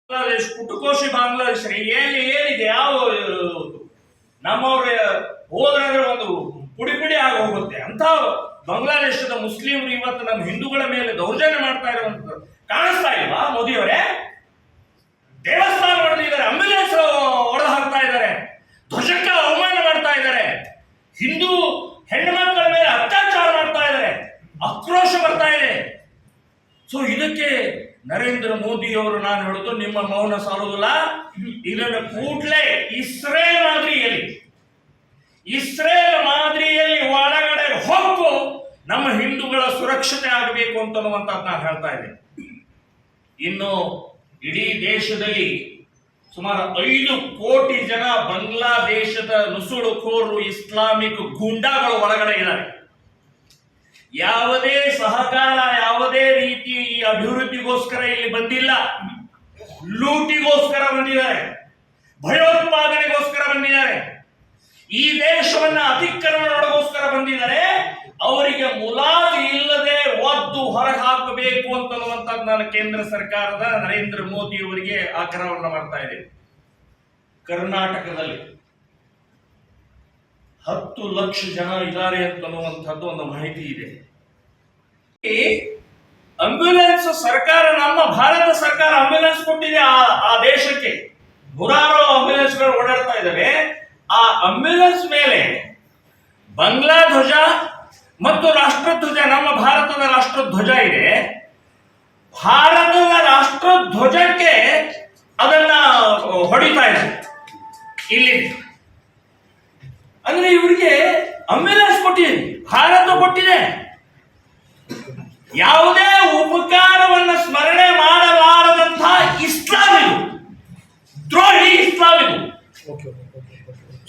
ಬಾಂಗ್ಲಾದೇಶ ಪುಟಕೋಶಿ ಬಾಂಗ್ಲಾದೇಶ ಏನಿದೆ ಯಾವ ನಮ್ಮವ್ರ ಹೋದ್ರೆ ಒಂದು ಪುಡಿ ಪುಡಿ ಆಗಿ ಹೋಗುತ್ತೆ ಅಂತ ಬಾಂಗ್ಲಾದೇಶದ ಮುಸ್ಲಿಮರು ಇವತ್ತು ನಮ್ಮ ಹಿಂದೂಗಳ ಮೇಲೆ ದೌರ್ಜನ್ಯ ಮಾಡ್ತಾ ಇರುವಂತದ್ದು ಕಾಣಿಸ್ತಾ ಇಲ್ವಾ? ಮೋದಿಯವರೇ ದೇವಸ್ಥಾನ ಹೊಡೆದಿದ್ದಾರೆ, ಆಂಬ್ಯುಲೆನ್ಸ್ ಹೊಡೆದು ಹಾಕ್ತಾ ಇದ್ದಾರೆ, ಧ್ವಜಕ್ಕೆ ಅವಮಾನ ಮಾಡ್ತಾ ಇದ್ದಾರೆ, ಹಿಂದೂ ಹೆಣ್ಣು ಮಕ್ಕಳ ಮೇಲೆ ಅತ್ಯಾಚಾರ ಮಾಡ್ತಾ ಇದ್ದಾರೆ, ಆಕ್ರೋಶ ಬರ್ತಾ ಇದೆ. ಸೊ ಇದಕ್ಕೆ ನರೇಂದ್ರ ಮೋದಿ ಅವರು ನಾನು ಹೇಳುದು ನಿಮ್ಮ ಮೌನ ಸಾಲುವುದಿಲ್ಲ. ಇದನ್ನು ಕೂಡಲೇ ಇಸ್ರೇಲ್ ಮಾದರಿಯಲ್ಲಿ ಒಳಗಡೆ ಹೊಕ್ಕು ನಮ್ಮ ಹಿಂದೂಗಳ ಸುರಕ್ಷತೆ ಆಗಬೇಕು ಅಂತನ್ನುವಂಥದ್ದು ನಾನು ಹೇಳ್ತಾ ಇದ್ದೇನೆ. ಇನ್ನು ಇಡೀ ದೇಶದಲ್ಲಿ ಸುಮಾರು 5 ಕೋಟಿ ಜನ ಬಾಂಗ್ಲಾದೇಶದ ನುಸುಳುಕೋರು ಇಸ್ಲಾಮಿಕ್ ಗೂಂಡಾಗಳು ಒಳಗಡೆ ಇದ್ದಾರೆ. ಯಾವುದೇ ಸಹಕಾರ, ಯಾವುದೇ ರೀತಿ ಅಭಿವೃದ್ಧಿಗೋಸ್ಕರ ಇಲ್ಲಿ ಬಂದಿಲ್ಲ, ಲೂಟಿಗೋಸ್ಕರ ಬಂದಿದ್ದಾರೆ, ಭಯೋತ್ಪಾದನೆಗೋಸ್ಕರ ಬಂದಿದ್ದಾರೆ, ಈ ದೇಶವನ್ನ ಅತಿಕ್ರಮಣ ಮಾಡೋಗೋಸ್ಕರ ಬಂದಿದ್ದಾರೆ. ಅವರಿಗೆ ಮುಲಾಜು ಇಲ್ಲದೆ ಒದ್ದು ಹೊರಗೆ ಹಾಕಬೇಕು ಅಂತನ್ನುವಂಥದ್ದು ನಾನು ಕೇಂದ್ರ ಸರ್ಕಾರದ ನರೇಂದ್ರ ಮೋದಿ ಅವರಿಗೆ ಆಗ್ರಹವನ್ನ ಮಾಡ್ತಾ ಇದ್ದೇನೆ. ಕರ್ನಾಟಕದಲ್ಲಿ 10 ಲಕ್ಷ ಜನ ಇದ್ದಾರೆ ಅಂತನ್ನುವಂಥದ್ದು ಒಂದು ಮಾಹಿತಿ ಇದೆ. ಆಂಬ್ಯುಲೆನ್ಸ್ ಸರ್ಕಾರ, ನಮ್ಮ ಭಾರತ ಸರ್ಕಾರ ಆಂಬ್ಯುಲೆನ್ಸ್ ಕೊಟ್ಟಿದೆ ಆ ದೇಶಕ್ಕೆ. ನೂರಾರು ಆಂಬ್ಯುಲೆನ್ಸ್ಗಳು ಓಡಾಡ್ತಾ ಇದ್ದಾವೆ. ಆ ಆಂಬ್ಯುಲೆನ್ಸ್ ಮೇಲೆ ಬಾಂಗ್ಲಾ ಧ್ವಜ ಮತ್ತು ರಾಷ್ಟ್ರಧ್ವಜ, ನಮ್ಮ ಭಾರತದ ರಾಷ್ಟ್ರಧ್ವಜ ಇದೆ. ಭಾರತದ ರಾಷ್ಟ್ರಧ್ವಜಕ್ಕೆ ಅದನ್ನ ಹೊಡಿತಾ ಇದೆ ಇಲ್ಲಿ. ಅಂದ್ರೆ ಇವರಿಗೆ ಆಂಬ್ಯುಲೆನ್ಸ್ ಕೊಟ್ಟಿದೆ, ಭಾರತ ಕೊಟ್ಟಿದೆ. ಯಾವುದೇ ಉಪಕಾರವನ್ನು ಸ್ಮರಣೆ ಮಾಡಲಾರದಂತಹ ಇಸ್ಲಾಂ ಇದು, ದ್ರೋಹಿ ಇಸ್ಲಾಂ ಇದು.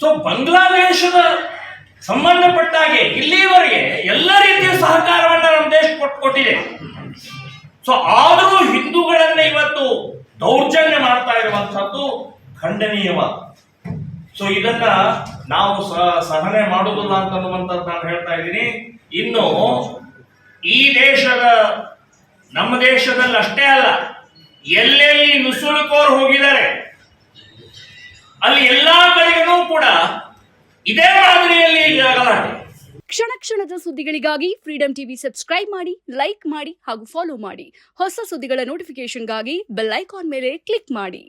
ಸೊ ಬಾಂಗ್ಲಾದೇಶದ ಸಂಬಂಧಪಟ್ಟಾಗೆ ಇಲ್ಲಿವರೆಗೆ ಎಲ್ಲ ರೀತಿಯ ಸಹಕಾರವನ್ನ ನಮ್ಮ ದೇಶ ಕೊಟ್ಟಿದೆ. ಸೊ ಆದರೂ ಹಿಂದೂಗಳನ್ನ ಇವತ್ತು ದೌರ್ಜನ್ಯ ಮಾಡ್ತಾ ಇರುವಂತಹದ್ದು ಖಂಡನೀಯವಾದ. ಸೊ ಇದನ್ನ ನಾವು ಸಹನೆ ಮಾಡುವುದಿಲ್ಲ ಅಂತನ್ನುವಂಥದ್ದು ನಾನು ಹೇಳ್ತಾ ಇದ್ದೀನಿ. ಇನ್ನು ಈ ನಮ್ಮ ದೇಶದಲ್ಲಿ ಅಷ್ಟೇ ಅಲ್ಲ, ಎಲ್ಲೆಲ್ಲಿ ನುಸುಳುಕೋರು ಹೋಗಿದ್ದಾರೆ ಅಲ್ಲಿ ಎಲ್ಲಾ ಕಡೆಗೂ ಕೂಡ ಇದೇ ಮಾದರಿಯಲ್ಲಿ ಗಲಾಟೆ. ಕ್ಷಣ ಕ್ಷಣದ ಸುದ್ದಿಗಳಿಗಾಗಿ ಫ್ರೀಡಂ ಟಿವಿ ಸಬ್ಸ್ಕ್ರೈಬ್ ಮಾಡಿ, ಲೈಕ್ ಮಾಡಿ ಹಾಗೂ ಫಾಲೋ ಮಾಡಿ. ಹೊಸ ಸುದ್ದಿಗಳ ನೋಟಿಫಿಕೇಶನ್ಗಾಗಿ ಬೆಲ್ ಐಕಾನ್ ಮೇಲೆ ಕ್ಲಿಕ್ ಮಾಡಿ.